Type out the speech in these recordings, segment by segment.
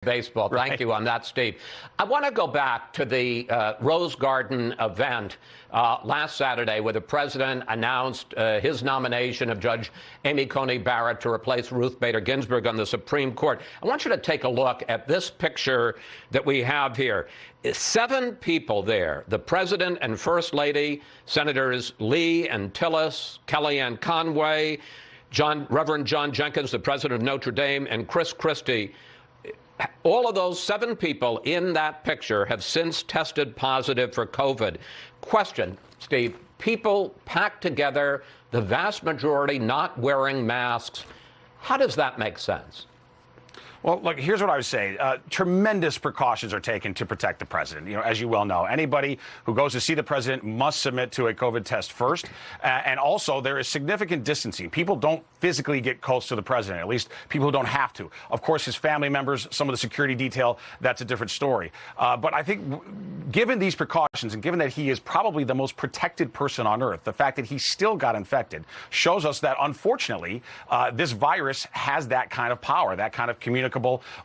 Baseball. Thank you on that, Steve. I want to go back to the Rose Garden event last Saturday where the president announced his nomination of Judge Amy Coney Barrett to replace Ruth Bader Ginsburg on the Supreme Court. I want you to take a look at this picture that we have here. 7 people there, the president and first lady, Senators Lee and Tillis, Kellyanne Conway, Reverend John Jenkins, the president of Notre Dame, and Chris Christie. All of those 7 people in that picture have since tested positive for COVID. Question, Steve, people packed together, the vast majority not wearing masks. How does that make sense? Well, look, here's what I would say. Tremendous precautions are taken to protect the president. You know, as you well know, anybody who goes to see the president must submit to a COVID test first. And also, there is significant distancing. People don't physically get close to the president, at least people who don't have to. Of course, his family members, some of the security detail, that's a different story. But I think given these precautions and given that he is probably the most protected person on earth, the fact that he still got infected shows us that, unfortunately, this virus has that kind of power, that kind of communication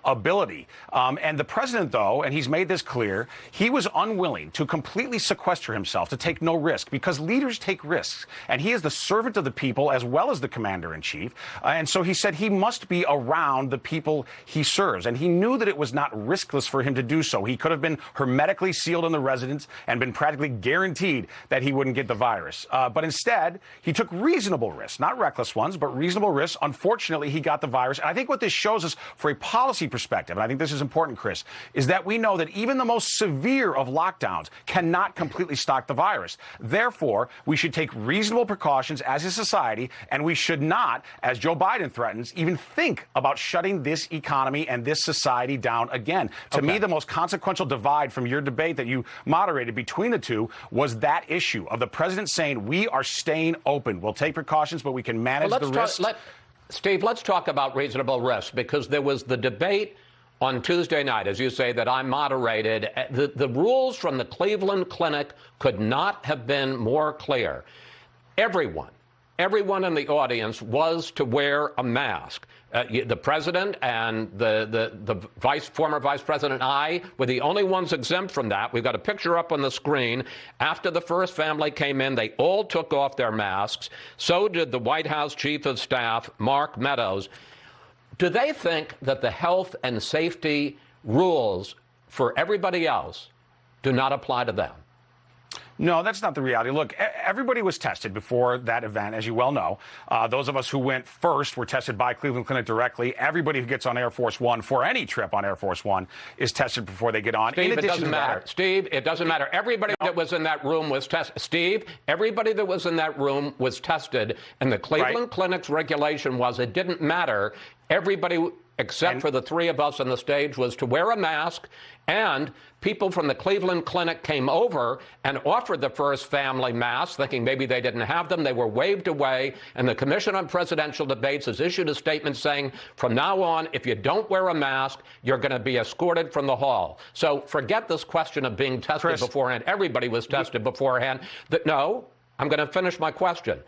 ability. And the president, though, and he's made this clear, he was unwilling to completely sequester himself, to take no risk, because leaders take risks. And he is the servant of the people as well as the commander-in-chief. And so he said he must be around the people he serves. And he knew that it was not riskless for him to do so. He could have been hermetically sealed in the residence and been practically guaranteed that he wouldn't get the virus. But instead, he took reasonable risks, not reckless ones, but reasonable risks. Unfortunately, he got the virus. And I think what this shows us for a policy perspective, and I think this is important, Chris, is that we know that even the most severe of lockdowns cannot completely stop the virus. Therefore, we should take reasonable precautions as a society, and we should not, as Joe Biden threatens, even think about shutting this economy and this society down again. To me, the most consequential divide from your debate that you moderated between the two was that issue of the president saying, we are staying open. We'll take precautions, but we can manage the risks. Steve, let's talk about reasonable risks, because there was the debate on Tuesday night, as you say, that I moderated. The rules from the Cleveland Clinic could not have been more clear. Everyone in the audience was to wear a mask. The president and the former vice president and I were the only ones exempt from that. We've got a picture up on the screen. After the first family came in, they all took off their masks. So did the White House chief of staff, Mark Meadows. Do they think that the health and safety rules for everybody else do not apply to them? No, that's not the reality. Look, everybody was tested before that event, as you well know. Those of us who went first were tested by Cleveland Clinic directly. Everybody who gets on Air Force One for any trip on Air Force One is tested before they get on. Steve, it doesn't matter. Steve, it doesn't matter. Everybody that was in that room was tested. Steve, everybody that was in that room was tested, and the Cleveland Clinic's regulation was it didn't matter. Everybody except for the 3 of us on the stage was to wear a mask, and people from the Cleveland Clinic came over and offered the first family masks, thinking maybe they didn't have them. They were waved away, and the Commission on Presidential Debates has issued a statement saying, from now on, if you don't wear a mask, you're going to be escorted from the hall. So forget this question of being tested beforehand. Everybody was tested beforehand. No, I'm going to finish my question.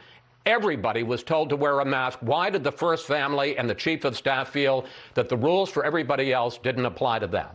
Everybody was told to wear a mask. Why did the first family and the chief of staff feel that the rules for everybody else didn't apply to them?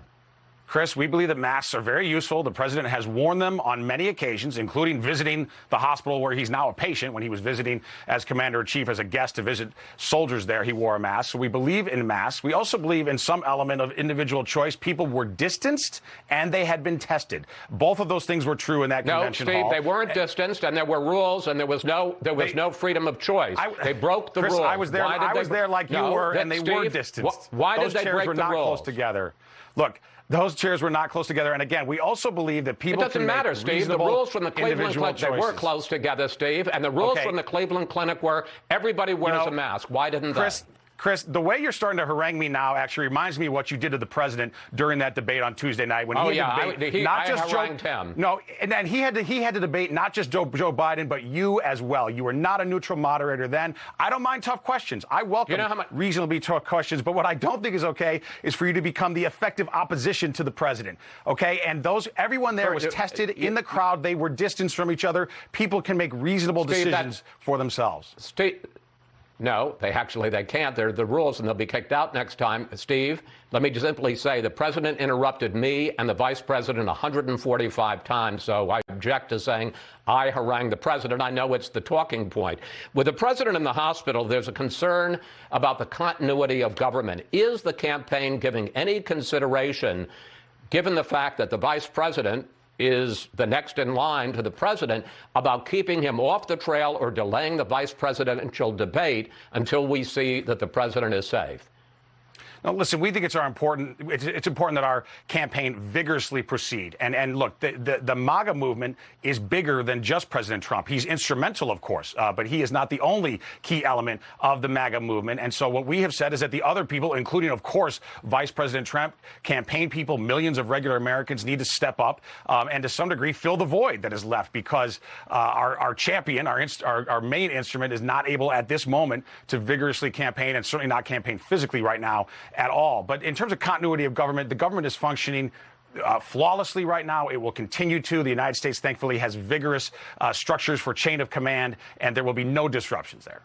Chris, we believe that masks are very useful. The president has worn them on many occasions, including visiting the hospital where he's now a patient. When he was visiting as commander-in-chief as a guest to visit soldiers there, he wore a mask. So we believe in masks. We also believe in some element of individual choice. People were distanced and they had been tested. Both of those things were true in that convention hall. No, Steve, they weren't distanced, and there were rules, and there was no freedom of choice. They broke the Chris, rules. I was there like you were, and they were distanced. Why did they break the rules? Those chairs were not close together. Look, those chairs were not close together. And again, we also believe that people can make reasonable Steve. The rules from the Cleveland Clinic, they were close together, Steve. And the rules from the Cleveland Clinic were everybody wears a mask. Why didn't they? Chris, the way you're starting to harangue me now actually reminds me of what you did to the president during that debate on Tuesday night when he had to debate not just Joe. No, and he had to debate not just Joe Biden, but you as well. You were not a neutral moderator then. I don't mind tough questions. I welcome reasonably tough questions. But what I don't think is okay is for you to become the effective opposition to the president. Okay, and everyone there was tested in the crowd. They were distanced from each other. People can make reasonable decisions for themselves. No, they can't. They're the rules, and they'll be kicked out next time. Steve, let me just simply say the president interrupted me and the vice president 145 times, so I object to saying I harangued the president. I know it's the talking point. With the president in the hospital, there's a concern about the continuity of government. Is the campaign giving any consideration, given the fact that the vice president is the next in line to the president, about keeping him off the trail or delaying the vice presidential debate until we see that the president is safe? Now, listen, we think it's important that our campaign vigorously proceed. And look, the MAGA movement is bigger than just President Trump. He's instrumental, of course, but he is not the only key element of the MAGA movement. And so what we have said is that the other people, including, of course, Vice President Trump, campaign people, millions of regular Americans need to step up and to some degree fill the void that is left, because our champion, our main instrument, is not able at this moment to vigorously campaign, and certainly not campaign physically right now at all. But in terms of continuity of government, the government is functioning flawlessly right now. It will continue to. The United States, thankfully, has vigorous structures for chain of command, and there will be no disruptions there.